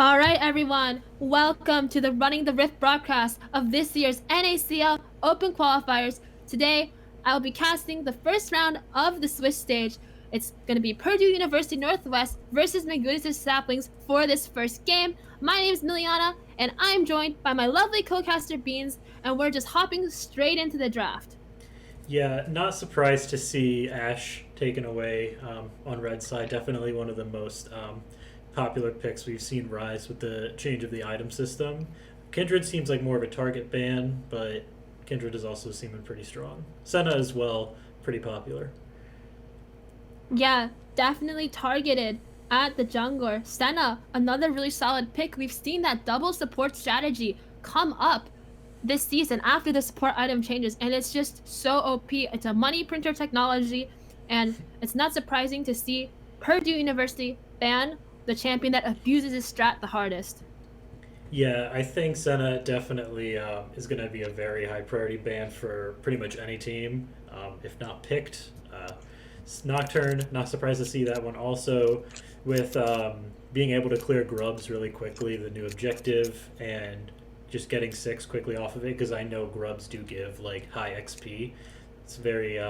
All right, everyone, welcome to the Running the Rift broadcast of this year's NACL Open Qualifiers. Today, I will be casting the first round of the Swiss stage. It's going to be Purdue University Northwest versus Mgutis Saplings for this first game. My name is Miliana, and I'm joined by my lovely co-caster Beans, and we're just hopping straight into the draft. Yeah, not surprised to see Ash taken away on red side. Definitely one of the most popular picks we've seen rise with the change of the item system. Kindred seems like more of a target ban, but Kindred is also seeming pretty strong. Senna as well, pretty popular. Yeah, definitely targeted at the jungler. Senna, another really solid pick. We've seen that double support strategy come up this season after the support item changes, and it's just so OP. It's a money printer technology, and it's not surprising to see Purdue University ban the champion that abuses his strat the hardest. Yeah, I think Senna definitely is going to be a very high priority ban for pretty much any team, if not picked. Nocturne, not surprised to see that one. Also, with being able to clear grubs really quickly, the new objective, and just getting six quickly off of it, because I know grubs do give like high XP. It's very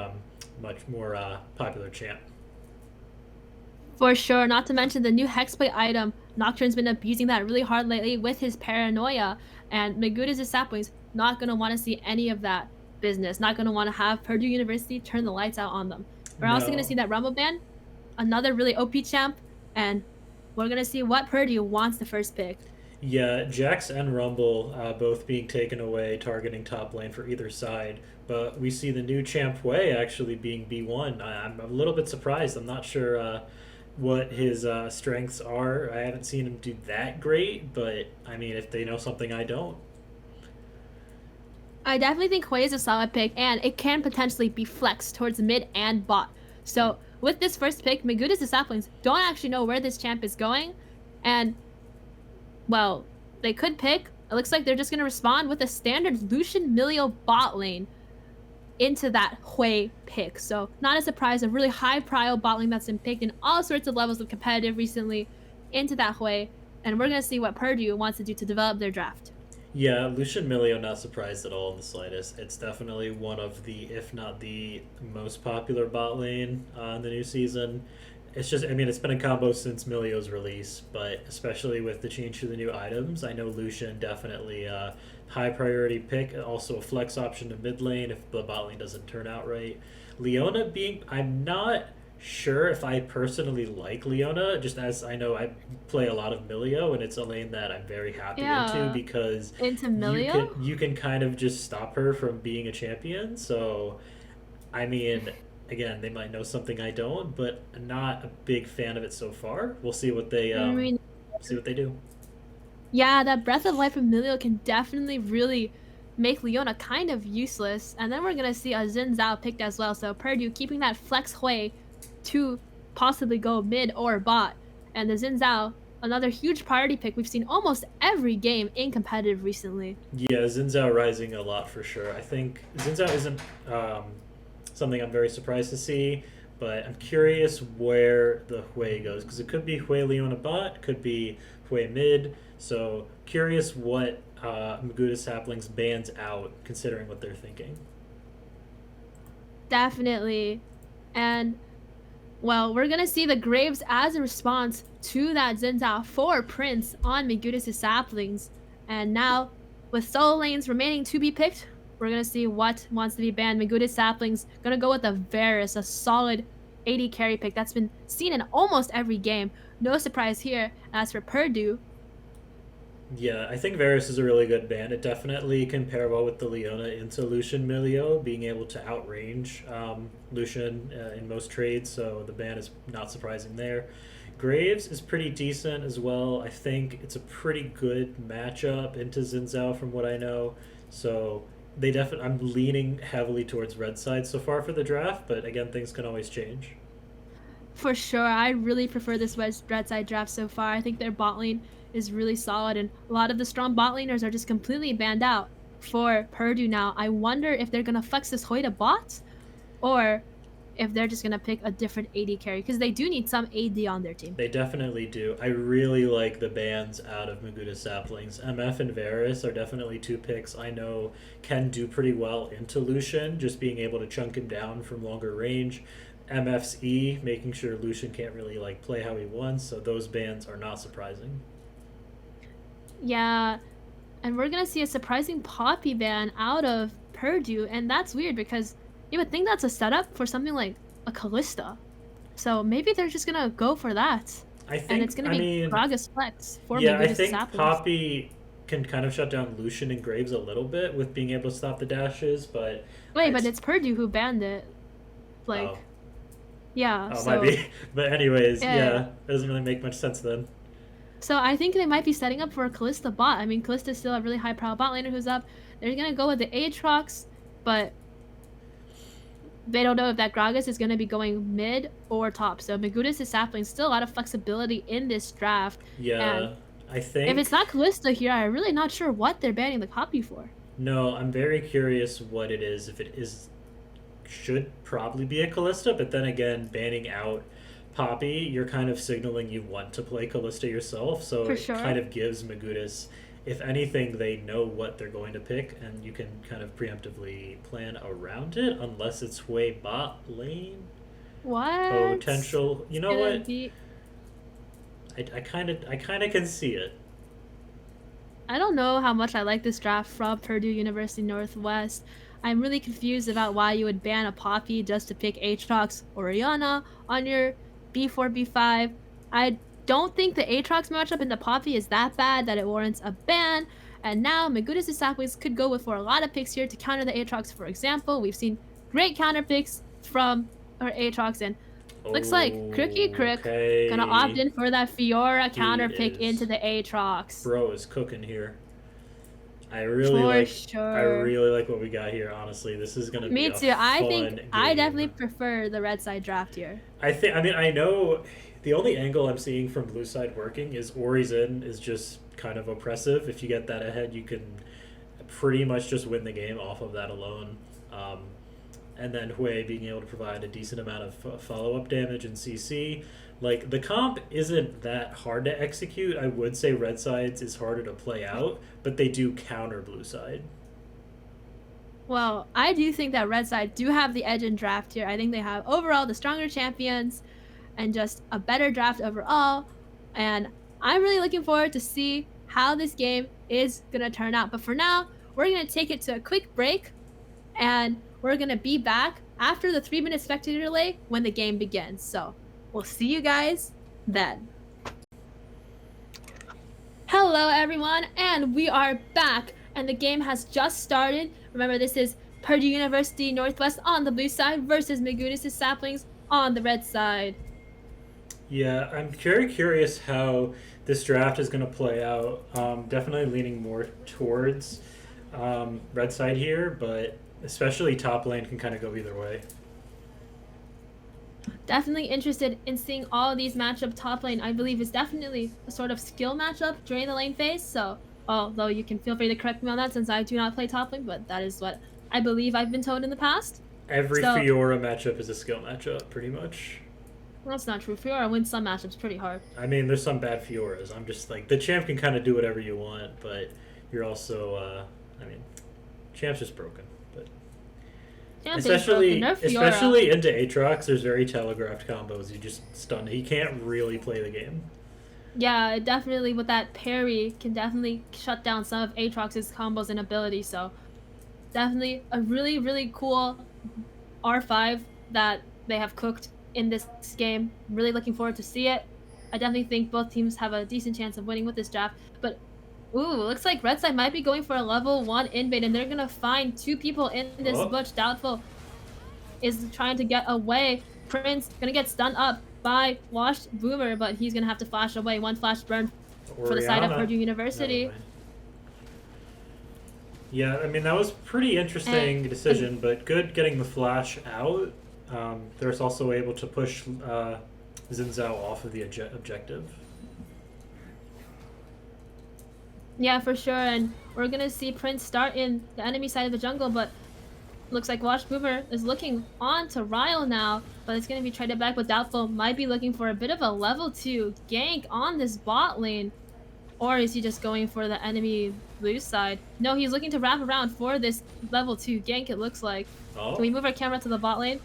much more popular champ. For sure, not to mention the new Hexblade item. Nocturne's been abusing that really hard lately with his paranoia, and Mgutis' Saplings not going to want to see any of that business. Not going to want to have Purdue University turn the lights out on them. We're also going to No. see that Rumble ban, another really OP champ, and we're going to see what Purdue wants the first pick. Yeah, Jax and Rumble both being taken away, targeting top lane for either side. But we see the new champ Wei actually being B1. I'm a little bit surprised. I'm not sure what his strengths are. I haven't seen him do that great, but I mean, if they know something I don't. I definitely think Hui is a solid pick, and it can potentially be flexed towards mid and bot. So with this first pick, Mgutis' Saplings don't actually know where this champ is going, and well, they could pick. It looks like they're just gonna respond with a standard Lucian Milio bot lane into that Hui pick. So not a surprise, a really high prio bot lane that's been picked in all sorts of levels of competitive recently into that Hui, and we're gonna see what Purdue wants to do to develop their draft. Yeah, Lucian Milio, not surprised at all in the slightest. It's definitely one of the, if not the most popular bot lane in the new season. It's just, I mean, it's been a combo since Milio's release, but especially with the change to the new items, I know Lucian definitely high priority pick. Also a flex option to mid lane if the bot lane doesn't turn out right. Leona being, I'm not sure if I personally like Leona, just as I know I play a lot of Milio, and it's a lane that I'm very happy into Yeah, because into you can Milio? you can kind of just stop her from being a champion. So I mean, again, they might know something I don't, but I'm not a big fan of it so far. We'll see what they I mean, do. yeah, that Breath of Life Emilio can definitely really make Leona kind of useless. And then we're gonna see a Xin Zhao picked as well. So Purdue keeping that flex Hui to possibly go mid or bot. And the Xin Zhao, another huge priority pick we've seen almost every game in competitive recently. Yeah, Xinzhao rising a lot for sure. I think Xinzhao isn't something I'm very surprised to see, but I'm curious where the Hui goes because it could be Hui Leona bot, could be Hui mid. So curious what Mgutis Saplings bans out, considering what they're thinking. Definitely. And well, we're gonna see the Graves as a response to that Xin Zhao for Prince on Mgutis' Saplings. And now, with solo lanes remaining to be picked, we're gonna see what wants to be banned. Mgutis Saplings gonna go with a Varus, a solid 80 carry pick that's been seen in almost every game. No surprise here. As for Purdue, Yeah, I think Varus is a really good ban. It definitely can pair well with the Leona into Lucian Milio, being able to outrange Lucian in most trades, so the ban is not surprising there. Graves is pretty decent as well. I think it's a pretty good matchup into Zinzao from what I know. So they definitely, I'm leaning heavily towards red side so far for the draft, but again, things can always change. for sure, I really prefer this red side draft so far. I think their bot lane is really solid, and a lot of the strong bot laners are just completely banned out for Purdue now. I wonder if they're gonna flex this Hoida bot, or if they're just gonna pick a different AD carry, because they do need some AD on their team. They definitely do. I really like the bans out of Mgutis Saplings. MF and Varus are definitely two picks I know can do pretty well into Lucian, just being able to chunk him down from longer range. MF's E, making sure Lucian can't really like play how he wants, so those bans are not surprising. Yeah, and we're gonna see a surprising Poppy ban out of Purdue, and that's weird because you would think that's a setup for something like a Callista. So maybe they're just gonna go for that. I think, And it's gonna I be mean, Gragas Flex for yeah, I Mgutis think Saplings. Poppy can kind of shut down Lucian and Graves a little bit with being able to stop the dashes, but Wait, but it's Purdue who banned it. Like, oh, yeah. oh, So might be. But anyways, yeah. it doesn't really make much sense then. So I think they might be setting up for a Callista bot. I mean, Callista's still a really high profile bot laner who's up. They're gonna go with the Aatrox, but they don't know if that Gragas is gonna be going mid or top. So Mgutis is Sapling, still a lot of flexibility in this draft. Yeah, And I think. if it's not Callista here, I'm really not sure what they're banning the copy for. No, I'm very curious what it is. If it is, should probably be a Callista, but then again, banning out Poppy, you're kind of signaling you want to play Callista yourself, so For it sure. kind of gives Mgutis, if anything, they know what they're going to pick, and you can kind of preemptively plan around it, unless it's way bot lane What? potential. You know Gonna what? be- I kind of can see it. I don't know how much I like this draft from Purdue University Northwest. I'm really confused about why you would ban a Poppy just to pick Aatrox or Orianna on your B4, B5. I don't think the Aatrox matchup in the Poppy is that bad that it warrants a ban. And now Mgutis' Saplings could go with for a lot of picks here to counter the Aatrox. For example, we've seen great counter picks from our Aatrox, and looks like Crookie Crook Okay. gonna opt in for that Fiora counter pick is. into the Aatrox. Bro is cooking here. I really For like. sure. I really like what we got here. Honestly, this is gonna be Me a too. I fun think I game. definitely prefer the red side draft here. I think. I mean, I know the only angle I'm seeing from blue side working is Ori's in is just kind of oppressive. If you get that ahead, you can pretty much just win the game off of that alone. And then Hui being able to provide a decent amount of follow-up damage and CC. Like, the comp isn't that hard to execute. I would say red sides is harder to play out, but they do counter blue side. Well, I do think that red side do have the edge in draft here. I think they have overall the stronger champions and just a better draft overall. And I'm really looking forward to see how this game is going to turn out. But for now, we're going to take it to a quick break, and we're going to be back after the 3-minute spectator delay when the game begins. So we'll see you guys then. Hello everyone, and we are back, and the game has just started. Remember, this is Purdue University Northwest on the blue side versus Mgutis' Saplings on the red side. Yeah, I'm very curious how this draft is going to play out. Definitely leaning more towards red side here, but especially top lane can kind of go either way. Definitely interested in seeing all of these matchup. Top lane, I believe, is definitely a sort of skill matchup during the lane phase. So, although you can feel free to correct me on that since I do not play top lane, but that is what I believe I've been told in the past. Every Fiora matchup is a skill matchup, pretty much. Well, that's not true. Fiora wins some matchups pretty hard. I mean, there's some bad Fioras. I'm just like, the champ can kind of do whatever you want, but you're also, I mean, champ's just broken. But especially into Aatrox, there's very telegraphed combos. You just stun. He can't really play the game. Yeah, definitely with that parry can definitely shut down some of Aatrox's combos and abilities. So definitely a really, really cool R5 that they have cooked in this game. Really looking forward to see it. I definitely think both teams have a decent chance of winning with this draft. But ooh, looks like red side might be going for a level 1 invade, and they're gonna find 2 people in this bush. Doubtful is trying to get away. Prince gonna get stunned up by Washed Boomer, but he's gonna have to flash away. 1 flash burn for the side of Purdue University. Yeah, I mean, that was pretty interesting decision, but good getting the flash out. They're also able to push Xin Zhao off of the objective. Yeah, for sure, and we're gonna see Prince start in the enemy side of the jungle, but Looks like Watch Mover is looking on to Ryle now, but it's going to be traded back, but Doubtful might be looking for a bit of a level 2 gank on this bot lane. Or is he just going for the enemy blue side? No, he's looking to wrap around for this level 2 gank, it looks like. Oh. Can we move our camera to the bot lane?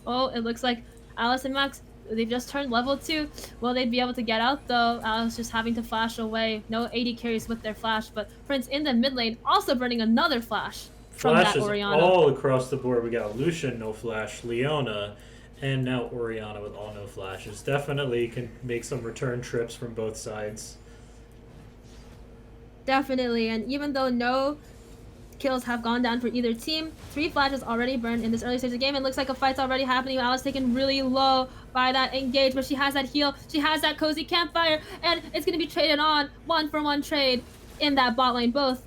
Oh, it looks like Alice and Max, they've just turned level 2. Will they be able to get out though? Alice just having to flash away. No AD carries with their flash, but Prince in the mid lane also burning another flash from that Flashes Orianna. all across the board. We got Lucian, no flash, Leona, and now Orianna with all no flashes. Definitely can make some return trips from both sides. Definitely, and even though no kills have gone down for either team, 3 flashes already burned in this early stage of the game, and looks like a fight's already happening. Alice taken really low by that engage, but she has that heal, she has that cozy campfire, and it's going to be traded on, 1-for-1 trade in that bot lane. Both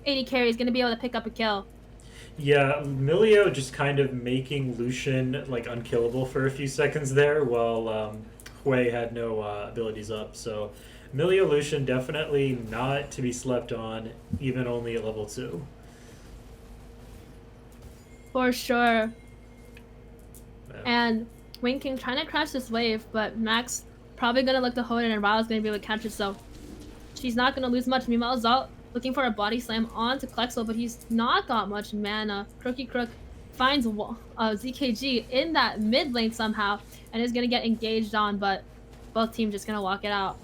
AD carries going to be able to pick up a kill. Yeah, Milio just kind of making Lucian like unkillable for a few seconds there, while Hui had no abilities up. So Milio Lucian definitely not to be slept on, even only at level 2. For sure. Yeah. And Winking trying to crash this wave, but Max probably going to look to hold it, and Ryle's going to be able to catch it, so she's not going to lose much. Meanwhile, Zalt looking for a body slam onto Klexel, but he's not got much mana. Crookie Crook finds ZKG in that mid lane somehow, and is going to get engaged on, but both teams just going to walk it out.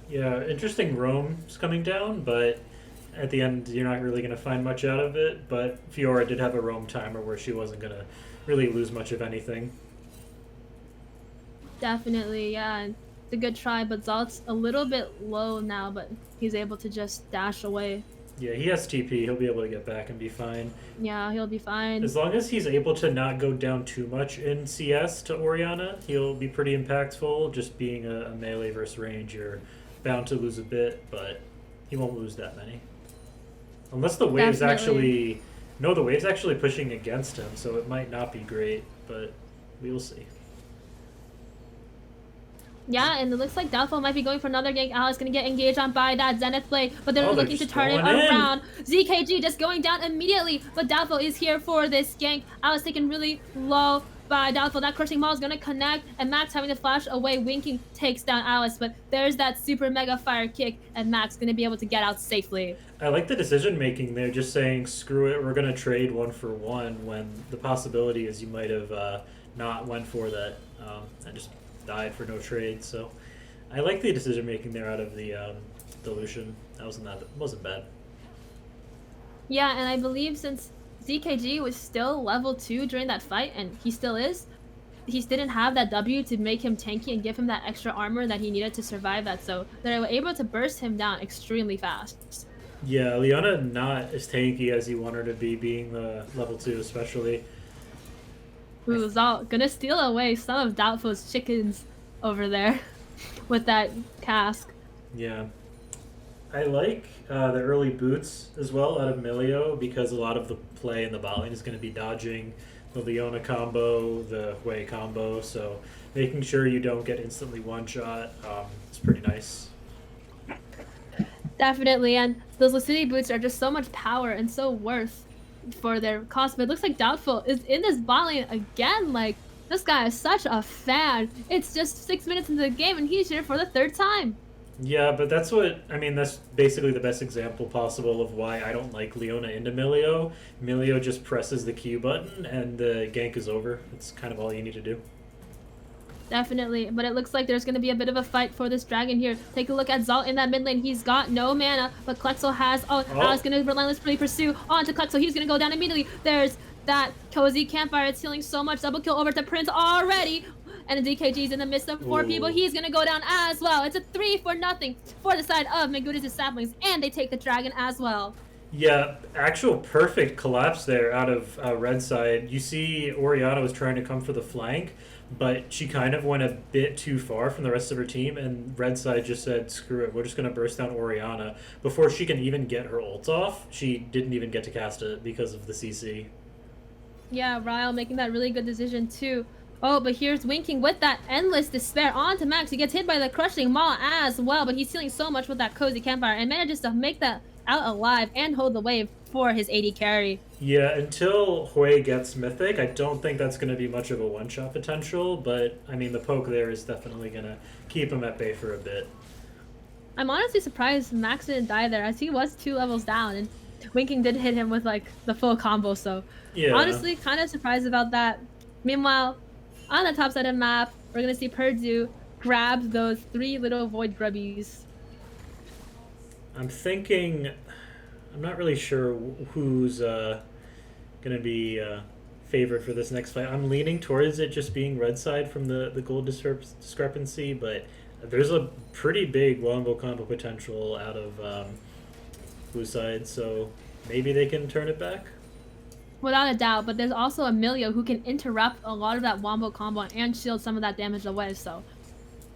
Yeah, interesting roams coming down, but at the end you're not really going to find much out of it. But Fiora did have a roam timer where she wasn't going to really lose much of anything. Definitely, yeah. And it's a good try, but Zalt's a little bit low now, but he's able to just dash away. Yeah, he has TP. He'll be able to get back and be fine. Yeah, he'll be fine. As long as he's able to not go down too much in CS to Orianna, he'll be pretty impactful. Just being a melee versus range, you're bound to lose a bit, but he won't lose that many. Unless the wave's actually... No, the wave's actually pushing against him, so it might not be great, but we will see. Yeah, and it looks like Doubtful might be going for another gank. Alice gonna get engaged on by that Zenith blade, but they're looking to turn it around. ZKG just going down immediately, but Doubtful is here for this gank. Alice taken really low by Doubtful. That crushing maul is gonna connect, and Max having to flash away. Winking takes down Alice, but there's that super mega fire kick, and Max gonna be able to get out safely. I like the decision making there, just saying, screw it, we're gonna trade 1-for-1, when the possibility is you might have not went for that and just died for no trade. So I like the decision making there out of the Lucian. That wasn't bad. Yeah, and I believe since ZKG was still level 2 during that fight, and he still is, he didn't have that W to make him tanky and give him that extra armor that he needed to survive that, so they were able to burst him down extremely fast. Yeah, Leona not as tanky as you want her to be, being the level 2 especially. Ooh, Zalt gonna steal away some of Doubtful's chickens over there with that cask. Yeah. I like the early boots as well out of Milio, because a lot of the play in the bot lane is going to be dodging the Leona combo, the Hui combo, so making sure you don't get instantly one-shot is pretty nice. Definitely, and those Lucidity boots are just so much power and so worth for their cost, but it looks like Doubtful is in this bot lane again. Like, this guy is such a fan. It's just 6 minutes into the game and he's here for the 3rd time. Yeah, but that's basically the best example possible of why I don't like Leona into Milio. Milio just presses the Q button and the gank is over. It's kind of all you need to do. Definitely, but it looks like there's going to be a bit of a fight for this dragon here. Take a look at Zalt in that mid lane. He's got no mana, but Klexel has... Alice going to relentlessly pursue onto Klexel. He's going to go down immediately. There's that cozy campfire. It's healing so much. Double kill over to Prince already. And DKG's in the midst of 4 people. He's going to go down as well. It's a 3-0 for the side of Mgutis' Saplings, and they take the dragon as well. Yeah, actual perfect collapse there out of red side. You see Orianna was trying to come for the flank, but she kind of went a bit too far from the rest of her team, and red side just said, screw it, we're just going to burst down Orianna. Before she can even get her ult off, she didn't even get to cast it because of the CC. Yeah, Ryle making that really good decision too. Oh, but here's Winking with that endless despair onto Max. He gets hit by the crushing maul as well, but he's healing so much with that cozy campfire and manages to make that out alive and hold the wave for his AD carry. Yeah, until Hui gets Mythic, I don't think that's going to be much of a one-shot potential, but I mean, the poke there is definitely going to keep him at bay for a bit. I'm honestly surprised Max didn't die there, as he was 2 levels down, and Winking did hit him with, like, the full combo, so Yeah. honestly, kind of surprised about that. Meanwhile, on the top side of the map, we're going to see Purdue grab those 3 little Void Grubbies. I'm thinking, I'm not really sure who's going to be favored for this next fight. I'm leaning towards it just being red side from the gold discrepancy, but there's a pretty big wombo combo potential out of blue side, so maybe they can turn it back. Without a doubt, but there's also Emilio who can interrupt a lot of that wombo combo and shield some of that damage away, so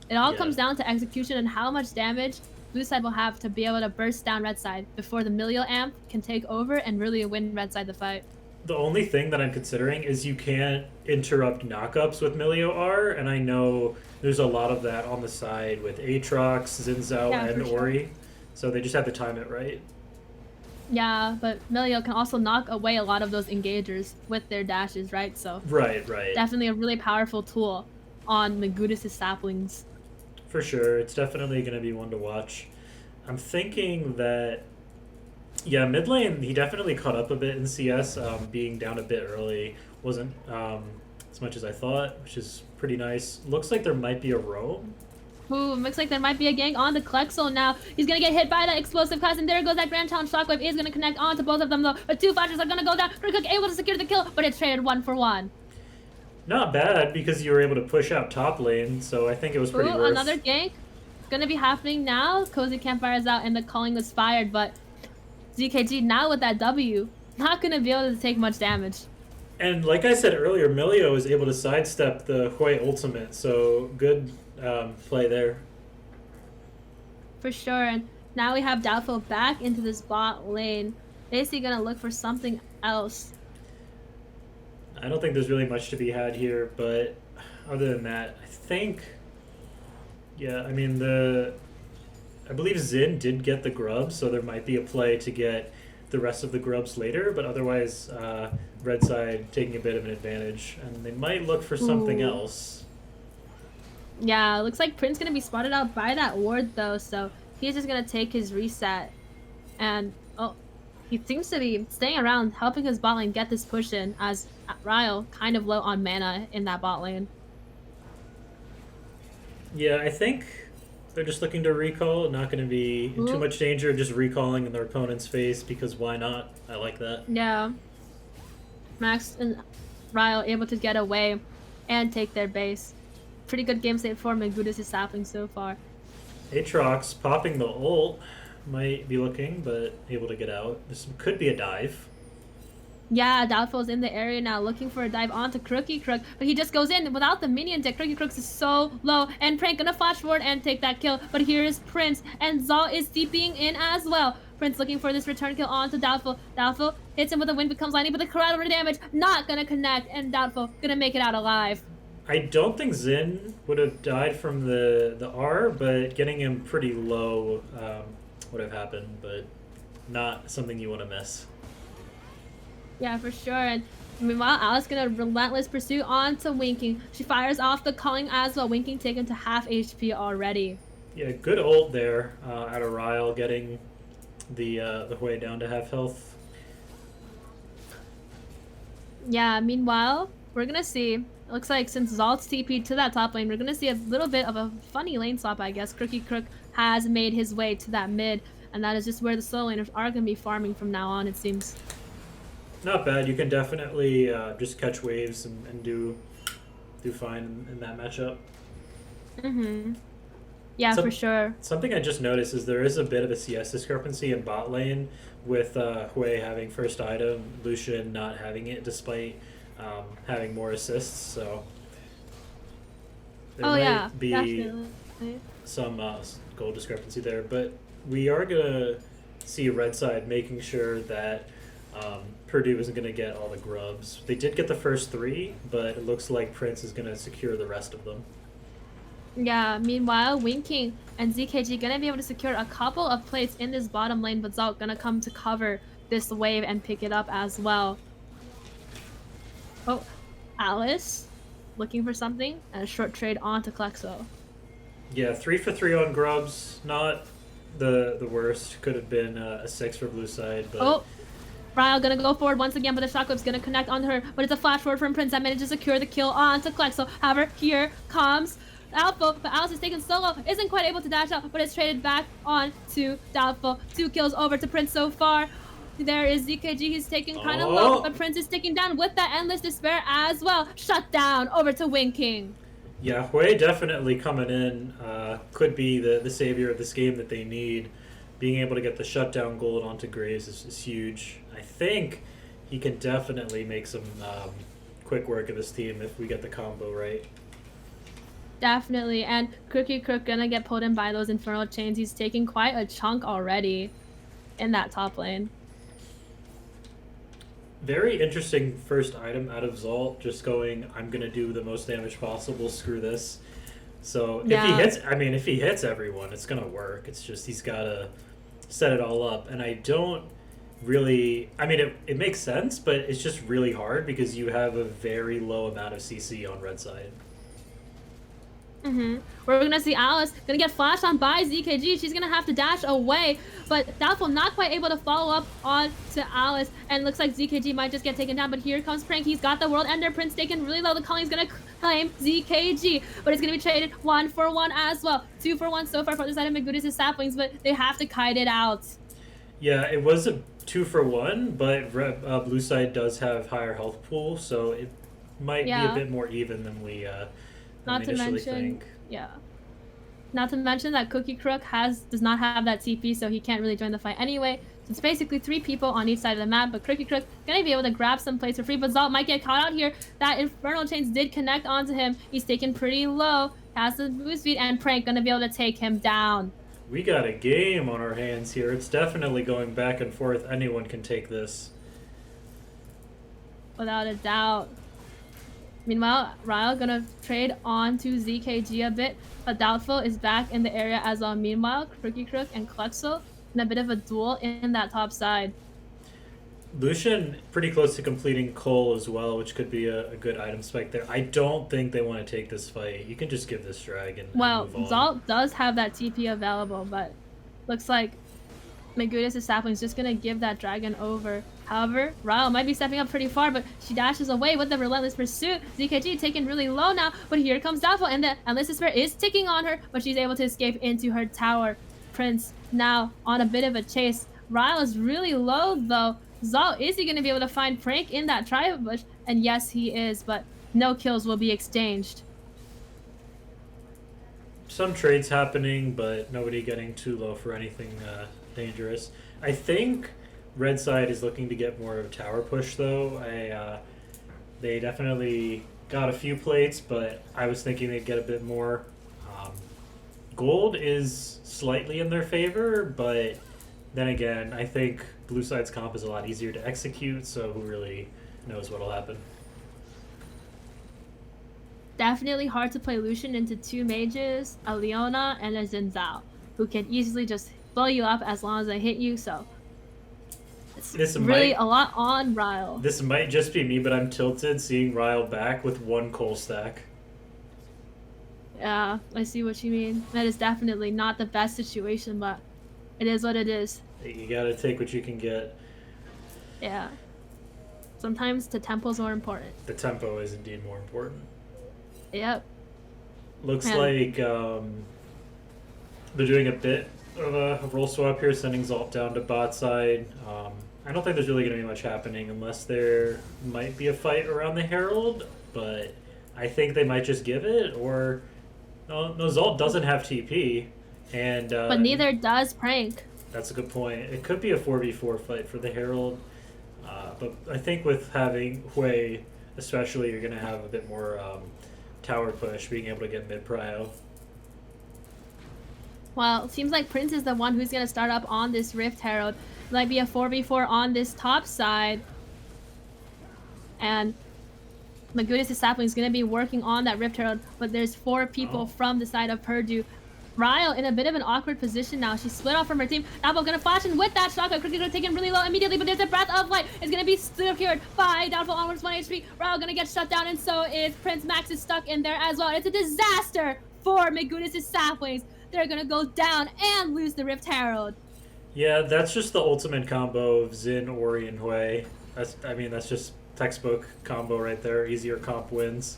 it all comes down to execution and how much damage blue side will have to be able to burst down red side before the Emilio amp can take over and really win red side the fight. The only thing that I'm considering is you can't interrupt knockups with Milio R, and I know there's a lot of that on the side with Aatrox, Zinzao, and Ori, so they just have to time it right. Yeah, but Milio can also knock away a lot of those engagers with their dashes, right? So right. Definitely a really powerful tool on Mgutis' Saplings. For sure, it's definitely going to be one to watch. I'm thinking that, yeah, mid lane, he definitely caught up a bit in CS. Being down a bit early wasn't as much as I thought, which is pretty nice. Looks like there might be a roam. Ooh, looks like there might be a gank on the Klexel now. He's gonna get hit by that explosive class, and there goes that Grand Challenge Shockwave. Is gonna connect onto both of them though, but 2 flashes are gonna go down. Cook able to secure the kill, but it's traded 1 for 1. Not bad, because you were able to push out top lane, so I think it was pretty worth. Another gank gonna be happening now. Cozy Campfire is out and the calling was fired, but ZKG now with that W, not gonna be able to take much damage. And like I said earlier, Milio is able to sidestep the Hui ultimate, so good play there. For sure, and now we have Doubtful back into this bot lane. Basically gonna look for something else. I don't think there's really much to be had here, but other than that, I think, yeah, I mean, I believe Zin did get the grubs, so there might be a play to get the rest of the grubs later, but otherwise, red side taking a bit of an advantage, and they might look for something else. Yeah, looks like Prince gonna be spotted out by that ward though, so he's just gonna take his reset, and he seems to be staying around, helping his bot lane get this push in, as Ryle kind of low on mana in that bot lane. Yeah, I think they're just looking to recall, not going to be in too much danger, just recalling in their opponent's face, because why not? I like that. Yeah. Max and Ryle able to get away and take their base. Pretty good game state for Mgutis' Sapling so far. Aatrox popping the ult, might be looking, but able to get out. This could be a dive. Yeah, Doubtful's in the area now, looking for a dive onto Crookie Crook, but he just goes in without the minion deck. Crookie Crook is so low, and Prank gonna flash forward and take that kill, but here is Prince, and Zal is TPing in as well. Prince looking for this return kill onto Doubtful. Doubtful hits him with a wind, becomes lightning, but the collateral damage not gonna connect, and Doubtful gonna make it out alive. I don't think Zin would have died from the R, but getting him pretty low would have happened, but not something you want to miss. Yeah, for sure. And meanwhile, Alice gonna relentless pursuit onto Winking. She fires off the calling as well. Winking taken to half HP already. Yeah, good ult there out of Ryle, getting the Hui down to half health. Yeah, meanwhile, we're gonna see. It looks like since Zalt's TP to that top lane, we're gonna see a little bit of a funny lane swap, I guess. Crookie Crook has made his way to that mid, and that is just where the slow laners are gonna be farming from now on, it seems. Not bad. You can definitely just catch waves and do fine in that matchup. Yeah, for sure. Something I just noticed is there is a bit of a CS discrepancy in bot lane with Hui having first item, Lucian not having it despite having more assists. So there might be definitely some goal discrepancy there. But we are going to see red side making sure that Purdue isn't going to get all the grubs. They did get the first 3, but it looks like Prince is going to secure the rest of them. Yeah, meanwhile, Winking and ZKG gonna be able to secure a couple of plates in this bottom lane, but Zalt gonna come to cover this wave and pick it up as well. Oh, Alice looking for something and a short trade onto Klexo. Yeah, 3 for 3 on grubs. Not the worst. Could have been a 6 for blue side, but. Oh, Ryle gonna go forward once again, but the shockweb's gonna connect on her. But it's a flash forward from Prince that manages to secure the kill onto Klexo. However, here comes Doubtful, but Alice is taken solo, isn't quite able to dash out, but it's traded back on to Doubtful. 2 kills over to Prince so far. There is ZKG, he's taken kind of low, but Prince is sticking down with that Endless Despair as well. Shut down over to Wing King. Yeah, Hui definitely coming in. Could be the savior of this game that they need. Being able to get the shutdown gold onto Graves is huge. I think he can definitely make some quick work of this team if we get the combo right. Definitely, and Crookie Crook gonna get pulled in by those Infernal Chains. He's taking quite a chunk already in that top lane. Very interesting first item out of Zalt, just going, I'm going to do the most damage possible, screw this. So if he hits everyone, it's going to work. It's just he's got to set it all up. And I don't really, it makes sense, but it's just really hard because you have a very low amount of CC on red side. We're gonna see Alice gonna get flashed on by ZKG. She's gonna have to dash away, but Doubtful not quite able to follow up on to Alice, and looks like ZKG might just get taken down. But here comes Prank. He's got the World Ender. Prince taken really low. The Colling's gonna claim ZKG, but it's gonna be traded 1 for 1 as well. 2 for 1 so far for the side of Mgutis' Saplings, but they have to kite it out. Yeah, it was a 2 for 1, but blue side does have higher health pool, so it might be a bit more even than we. Not to mention, not to mention that Cookie Crook does not have that TP, so he can't really join the fight anyway. So it's basically 3 people on each side of the map, but Cookie Crook gonna be able to grab some plays for free, but Zalt might get caught out here. That Infernal Chains did connect onto him. He's taken pretty low, has the boost speed, and Prank gonna be able to take him down. We got a game on our hands here. It's definitely going back and forth. Anyone can take this. Without a doubt. Meanwhile, Ryle gonna trade on to ZKG a bit, but Doubtful is back in the area as well. Meanwhile, Crookie Crook and Klexo in a bit of a duel in that top side. Lucian pretty close to completing Cole as well, which could be a good item spike there. I don't think they want to take this fight. You can just give this drag and well, move on. Zalt does have that TP available, but looks like Mgutis' Sapling's just gonna give that dragon over. However, Ryle might be stepping up pretty far, but she dashes away with the relentless pursuit. ZKG taken really low now, but here comes Doubtful, and the Endless Despair is ticking on her, but she's able to escape into her tower. Prince now on a bit of a chase. Ryle is really low though. Zalt, is he going to be able to find Prank in that tribe bush? And yes, he is, but no kills will be exchanged. Some trades happening, but nobody getting too low for anything dangerous. I think red side is looking to get more of a tower push though. They definitely got a few plates, but I was thinking they'd get a bit more. Gold is slightly in their favor, but then again, I think blue side's comp is a lot easier to execute, so who really knows what'll happen. Definitely hard to play Lucian into 2 mages, a Leona and a Xin Zhao, who can easily just blow you up as long as they hit you, so it's really a lot on Ryle. This might just be me, but I'm tilted seeing Ryle back with 1 coal stack. Yeah, I see what you mean. That is definitely not the best situation, but it is what it is. You gotta take what you can get. Yeah. Sometimes the tempo's more important. The tempo is indeed more important. Yep. Looks like they're doing a bit of a role swap here, sending Zalt down to bot side. I don't think there's really going to be much happening unless there might be a fight around the Herald, but I think they might just give it, or... No, Zalt doesn't have TP, and... but neither does Prank. That's a good point. It could be a 4v4 fight for the Herald, but I think with having Hui, especially, you're going to have a bit more tower push, being able to get mid-prio. Well, it seems like Prince is the one who's going to start up on this Rift Herald. It might be a 4v4 on this top side. And Mgutis' Sapling is going to be working on that Rift Herald, but there's 4 people from the side of Purdue Ryo in a bit of an awkward position now. She's split off from her team. Nabo gonna flash in with that shotgun. Quickly gonna take him really low immediately, but there's a breath of light. It's gonna be secured by Downfall onwards 1 HP. Ryo gonna get shut down, and so is Prince. Max is stuck in there as well. It's a disaster for Mgutis' Saplings. They're gonna go down and lose the Rift Herald. Yeah, that's just the ultimate combo of Xin, Ori, and Hui. That's just textbook combo right there. Easier comp wins.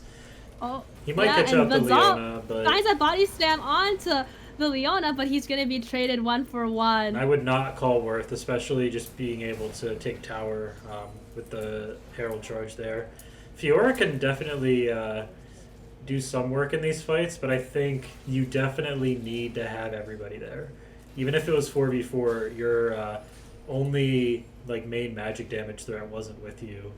Oh, he might catch up to Leona, but finds a body slam onto the Leona, but he's gonna be traded 1-for-1. I would not call worth, especially just being able to take tower with the Herald charge there. Fiora can definitely do some work in these fights, but I think you definitely need to have everybody there. Even if it was 4v4, your only main magic damage threat wasn't with you.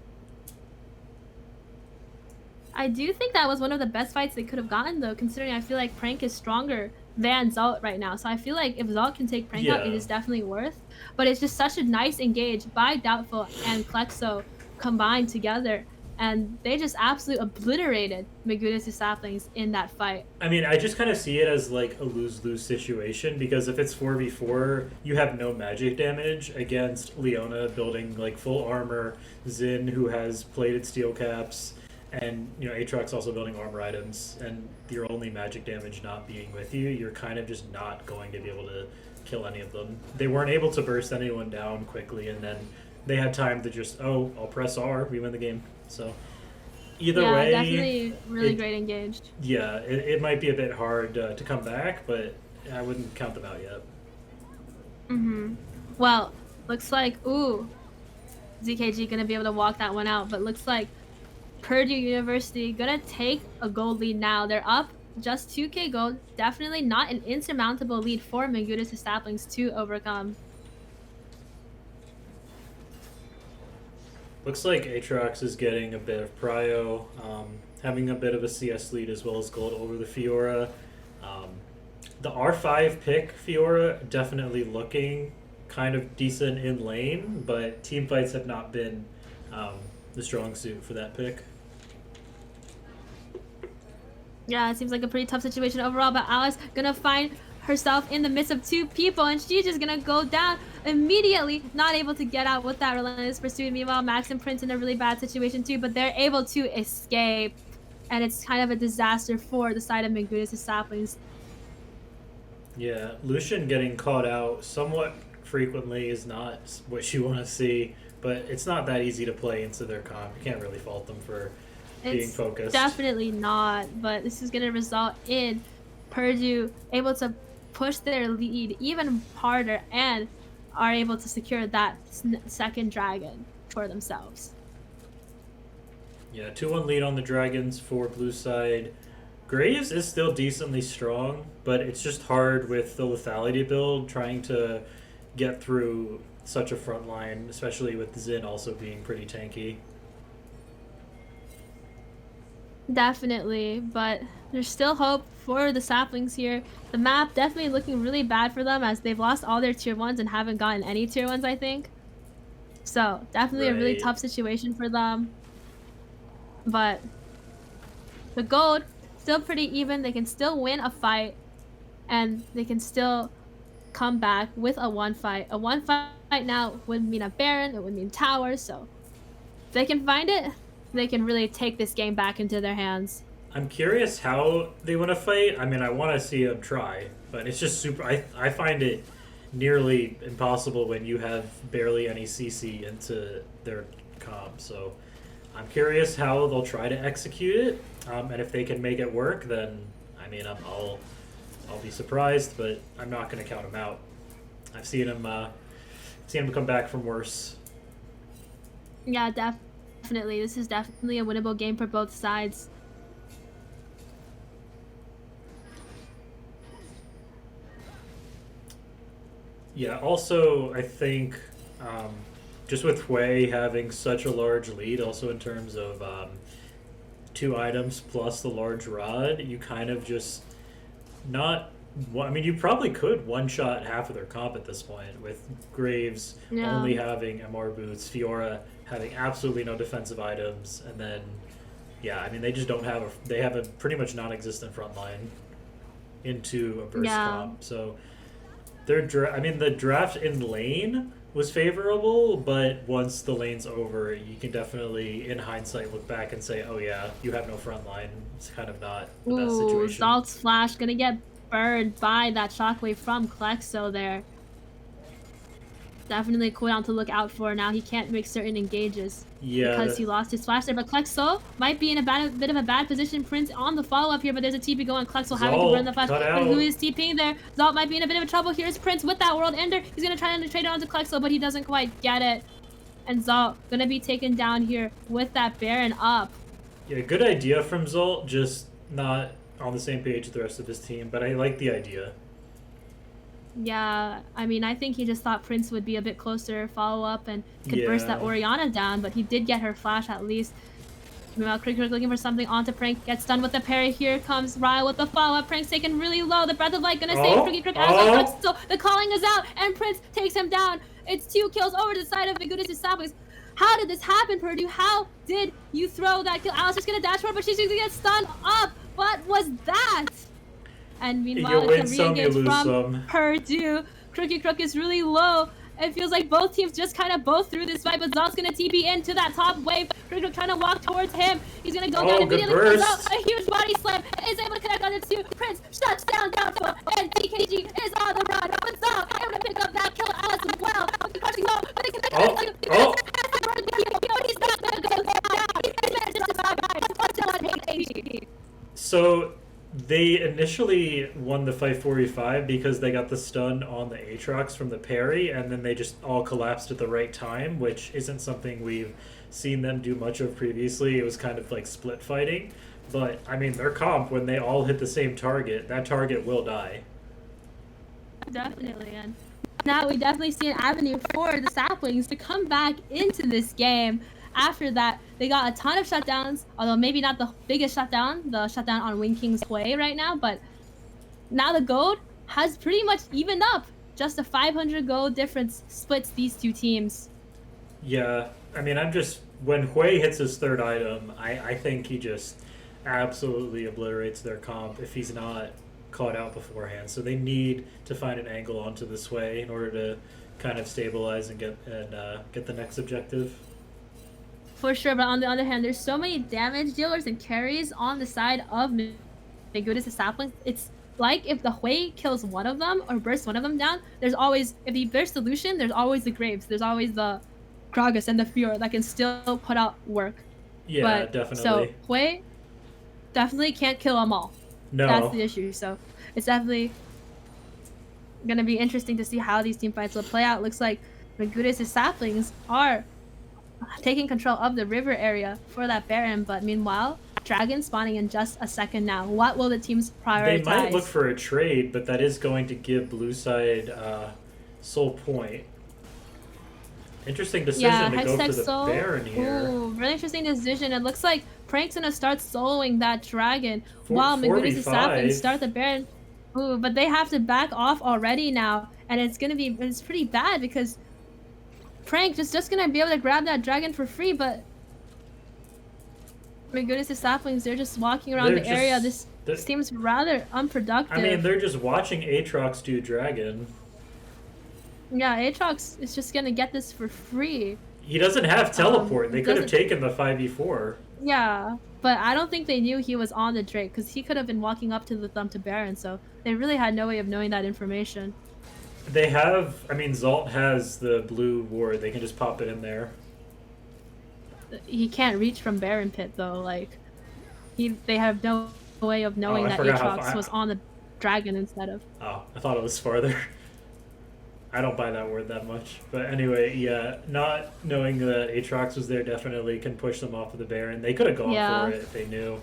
I do think that was one of the best fights they could have gotten, though, considering I feel like Prank is stronger than Zalt right now. So I feel like if Zalt can take Prank out, it is definitely worth. But it's just such a nice engage by Doubtful and Klexo combined together. And they just absolutely obliterated Mgutis' Saplings in that fight. I mean, I just kind of see it as a lose-lose situation, because if it's 4v4, you have no magic damage against Leona building full armor, Xin who has plated steel caps, and Aatrox also building armor items, and your only magic damage not being with you, you're kind of just not going to be able to kill any of them. They weren't able to burst anyone down quickly, and then they had time to just, I'll press R, we win the game. So either way, definitely really great engaged. Yeah, it might be a bit hard to come back, but I wouldn't count them out yet. Well, looks like ZKG gonna be able to walk that one out, but looks like Purdue University gonna take a gold lead now. They're up just 2k gold. Definitely not an insurmountable lead for Mgutis' Saplings to overcome. Looks like Aatrox is getting a bit of prio, having a bit of a CS lead as well as gold over the Fiora. The R5 pick Fiora definitely looking kind of decent in lane, but team fights have not been the strong suit for that pick. Yeah, it seems like a pretty tough situation overall, but Alice gonna find herself in the midst of two people, and she's just gonna go down immediately, not able to get out with that relentless pursuit. Meanwhile, Max and Prince in a really bad situation too, but they're able to escape, and it's kind of a disaster for the side of Mgutis' Saplings. Yeah, Lucian getting caught out somewhat frequently is not what you want to see, but it's not that easy to play into their comp. You can't really fault them for being focused. Definitely not, but this is gonna result in Purdue able to push their lead even harder and are able to secure that second dragon for themselves. Yeah, 2-1 lead on the Dragons for blue side. Graves is still decently strong, but it's just hard with the lethality build trying to get through such a front line, especially with Xin also being pretty tanky. Definitely, but there's still hope for the Saplings here. The map definitely looking really bad for them as they've lost all their tier 1s and haven't gotten any tier 1s, I think. So definitely a really tough situation for them. But the gold, still pretty even. They can still win a fight, and they can still come back with a 1 fight. A 1 fight now would mean a Baron, it would mean towers, so if they can find it, they can really take this game back into their hands. I'm curious how they want to fight. I mean, I want to see them try, but it's just super... I find it nearly impossible when you have barely any CC into their comp, so I'm curious how they'll try to execute it, and if they can make it work, then, I mean, I'll be surprised, but I'm not going to count them out. I've seen them come back from worse. Yeah, definitely. This is definitely a winnable game for both sides. Yeah, also, I think just with Hui having such a large lead, also in terms of 2 items plus the large rod, you kind of just not... Well, I mean, you probably could one-shot half of their comp at this point, with Graves only having MR boots, Fiora having absolutely no defensive items, and then, yeah, I mean, they just don't have they have a pretty much non-existent front line. into a burst Yeah. comp. So the draft in lane was favorable, but once the lane's over, you can definitely, in hindsight, look back and say, "Oh yeah, you have no front line." It's kind of not the best Ooh, situation. Zalt's flash gonna get burned by that shockwave from Klexo there. Definitely a cooldown to look out for. Now he can't make certain engages because he lost his flash there. But Klexo might be in a bit of a bad position. Prince on the follow-up here, but there's a TP going. Klexo having to burn the flash. Cut But out. who is TPing there? Zalt might be in a bit of trouble. Here's Prince with that World Ender. He's going to try to trade it onto Klexo, but he doesn't quite get it. And Zalt going to be taken down here with that Baron up. Yeah, good idea from Zolt, just not on the same page with the rest of his team, but I like the idea. Yeah, I mean, I think he just thought Prince would be a bit closer, follow up, and could burst that Orianna down, but he did get her flash at least. Meanwhile, Crick looking for something onto Prank, gets stunned with the parry. Here comes Ryle with the follow-up. Prank's taken really low. The Breath of Light gonna save Crick as well. So the calling is out, and Prince takes him down. It's 2 kills over to the side of Mgutis' Saplings. How did this happen, Purdue? How did you throw that kill? Alistair's gonna dash for it, but she's gonna get stunned up. What was that? And meanwhile, it's a re-engage from Purdue. Crook is really low. It feels like both teams just kind of both threw this fight, but Zalt's going to TP into that top wave. Crook trying to walk towards him. He's going to go down immediately. Comes out a huge body slam. Is able to connect on the 2. Prince shuts down foot, and TKG is on the run. But Zalt able to pick up that kill as well. Crushing low, but they can pick up the 2. He's not going to go down. He's managed to survive until on HP. So they initially won the fight 45 because they got the stun on the Aatrox from the parry, and then they just all collapsed at the right time, which isn't something we've seen them do much of previously. It was kind of like split fighting. But, I mean, their comp, when they all hit the same target, that target will die. Definitely, and now we definitely see an avenue for the Saplings to come back into this game. After that, they got a ton of shutdowns, although maybe not the biggest shutdown, the shutdown on Wing King's way right now, but now the gold has pretty much evened up. Just a 500 gold difference splits these two teams. Yeah, I mean, when Hui hits his third item, I think he just absolutely obliterates their comp if he's not caught out beforehand. So they need to find an angle onto this Hui in order to kind of stabilize and get the next objective. For sure, but on the other hand, there's so many damage dealers and carries on the side of Mgutis' Saplings. It's like if the Hui kills one of them or bursts one of them down, there's always, if he bursts the Lucian, there's always the Graves, there's always the Gragas and the Fiora that can still put out work. Yeah, but, definitely. So Hui definitely can't kill them all. No. That's the issue. So it's definitely going to be interesting to see how these team fights will play out. Looks like Mgutis' Saplings are taking control of the river area for that Baron, but meanwhile, Dragon spawning in just a second now. What will the teams prioritize? They might look for a trade, but that is going to give blue side soul point. Interesting decision to go for the Soul. Baron here. Ooh, really interesting decision. It looks like Prank's gonna start soloing that Dragon while Mgutis' Saplings start the Baron. Ooh, but they have to back off already now, and it's pretty bad because Prank just gonna be able to grab that Dragon for free, but Mgutis' Saplings, they're just walking around the area. This seems rather unproductive. I mean, they're just watching Aatrox do Dragon. Yeah, Aatrox is just gonna get this for free. He doesn't have teleport. They could have taken the 5v4. Yeah, but I don't think they knew he was on the Drake, because he could have been walking up to the Thumb to Baron, so they really had no way of knowing that information. They have, I mean, Zalt has the blue ward. They can just pop it in there. He can't reach from Baron Pit, though. Like, they have no way of knowing that Aatrox was on the Dragon instead of... Oh, I thought it was farther. I don't buy that word that much. But anyway, yeah, not knowing that Aatrox was there definitely can push them off of the Baron. They could have gone for it if they knew.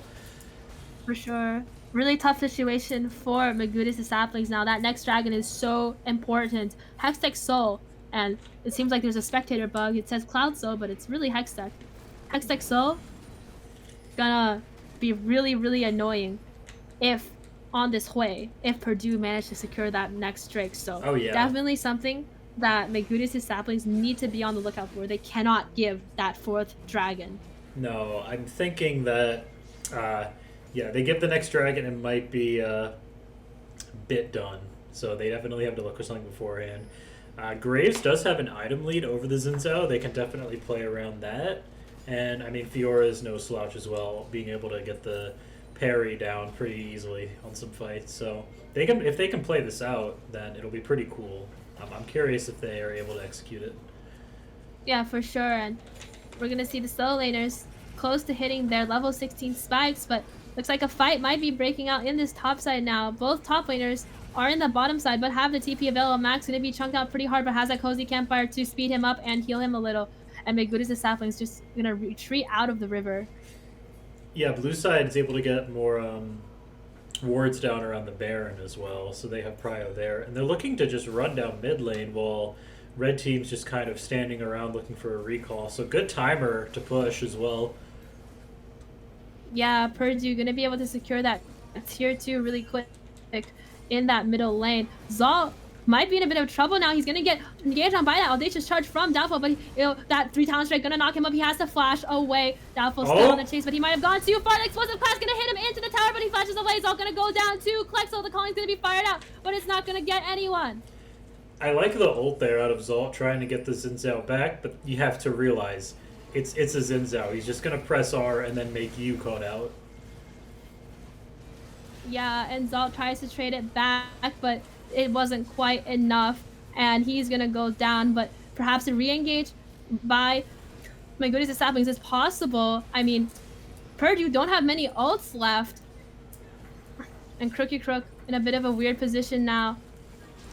For sure. Really tough situation for Mgutis' Saplings now. That next Dragon is so important. Hextech Soul. And it seems like there's a spectator bug. It says Cloud Soul, but it's really Hextech. Hextech Soul gonna be really, really annoying if on this Hui, if Purdue managed to secure that next Drake. So definitely something that Mgutis' Saplings need to be on the lookout for. They cannot give that fourth Dragon. No, I'm thinking that, yeah, they give the next Dragon, it might be bit done. So they definitely have to look for something beforehand. Graves does have an item lead over the Zinzao. They can definitely play around that. And I mean, Fiora is no slouch as well, being able to get the parry down pretty easily on some fights. So they can, if they can play this out, then it'll be pretty cool. I'm curious if they are able to execute it. Yeah, for sure. And we're gonna see the solo laners close to hitting their level 16 spikes, but looks like a fight might be breaking out in this top side now. Both top laners are in the bottom side, but have the TP available. Max gonna be chunked out pretty hard, but has that cozy campfire to speed him up and heal him a little. And Mgutis the Saplings just gonna retreat out of the river. Yeah, blue side is able to get more wards down around the Baron as well, so they have prio there. And they're looking to just run down mid lane while red team's just kind of standing around looking for a recall. So good timer to push as well. Yeah, Purdue gonna be able to secure that tier 2 really quick in that middle lane. Zal might be in a bit of trouble now. He's gonna get engaged on by that audacious charge from Doubtful, but that 3 talent strike gonna knock him up. He has to flash away. Doubtful still on the chase, but he might have gone too far. The explosive clash gonna hit him into the tower, but he flashes away. Zal gonna go down too. Klexel, the calling's gonna be fired out, but it's not gonna get anyone. I like the ult there out of Zalt trying to get the Zinzao back, but you have to realize it's a Zinzao. He's just gonna press R and then make you caught out. Yeah, and Zalt tries to trade it back, but it wasn't quite enough, and he's gonna go down. But perhaps a re-engage by Mgutis the Saplings is possible. I mean, Purdue don't have many ults left, and Crookie Crook in a bit of a weird position now.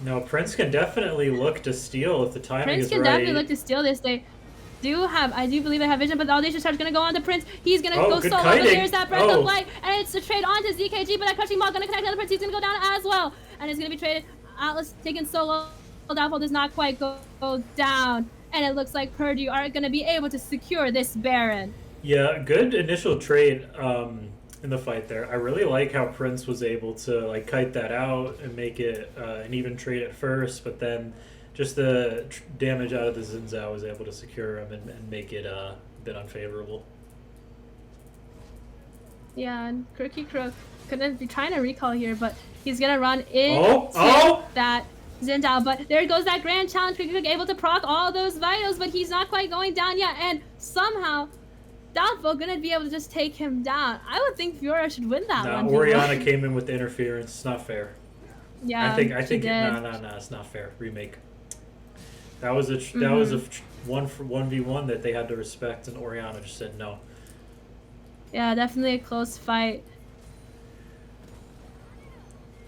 No, Prince can definitely look to steal if the timing Prince is can right. definitely look to steal this. They do have, I do believe they have vision, but the audacious charge is gonna go on to Prince. He's gonna go good solo, but kiting. there's that breath of light, and it's a trade onto ZKG, but that crushing ball gonna connect on the Prince. He's gonna go down as well, and it's gonna be traded. Atlas taken solo. Doubtful does not quite go down, and it looks like Purdue are gonna be able to secure this Baron. Yeah, good initial trade in the fight there. I really like how Prince was able to like kite that out and make it an even trade at first, but then just the damage out of the Zinzao was able to secure him and make it a bit unfavorable. Yeah, and Crookie Crook gonna be trying to recall here, but he's gonna run into that Zinzao. But there goes that grand challenge. Crookie Crook able to proc all those vitals, but he's not quite going down yet, and somehow Doubtful gonna be able to just take him down. I would think Fiora should win that one. Orianna came in with the interference. It's not fair. Yeah, I think no, it's not fair. Remake. That was a 1v1 that they had to respect, and Orianna just said no. Yeah, definitely a close fight.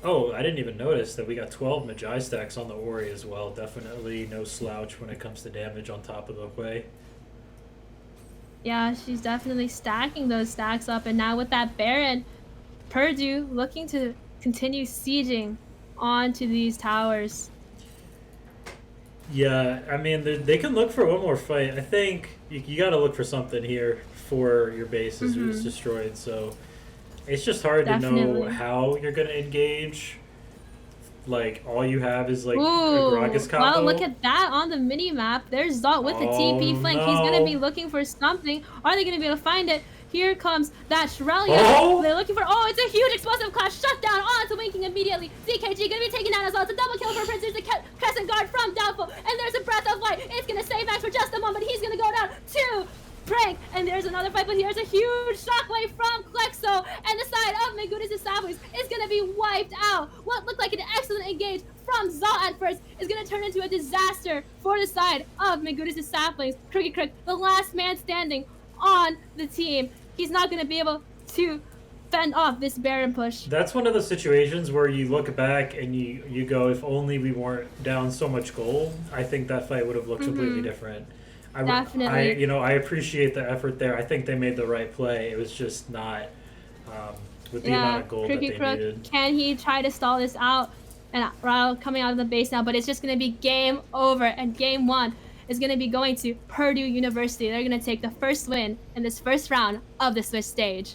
Oh, I didn't even notice that we got 12 Magi stacks on the Ori as well. Definitely no slouch when it comes to damage on top of the way. Yeah, she's definitely stacking those stacks up, and now with that Baron, Purdue looking to continue sieging onto these towers. Yeah, I mean, they can look for one more fight. I think you got to look for something here for your base is destroyed. So it's just hard to know how you're going to engage. Like, all you have is, like, a Gragas combo. Well, look at that on the mini-map. There's Zalt with the TP flank. He's going to be looking for something. Are they going to be able to find it? Here comes that Shrelia. They're looking for, it's a huge explosive clash. Shut down onto Winking immediately. ZKG going to be taken down as well. It's a double kill for Prince. There's a crescent guard from Doubtful. And there's a breath of light. It's going to save Max for just a moment. He's going to go down to Prank. And there's another fight, but here's a huge shockwave from Klexo. And the side of Mgutis' Saplings is going to be wiped out. What looked like an excellent engage from Zal at first is going to turn into a disaster for the side of Mgutis' Saplings. Crookie Crook, the last man standing on the team. He's not going to be able to fend off this Baron push. That's one of the situations where you look back and you go, if only we weren't down so much gold, I think that fight would have looked completely different. Definitely. I appreciate the effort there. I think they made the right play. It was just not with the amount of gold that they needed. Can he try to stall this out? And Ryle coming out of the base now, but it's just going to be game over, and game one is going to be going to Purdue University. They're going to take the first win in this first round of the Swiss stage.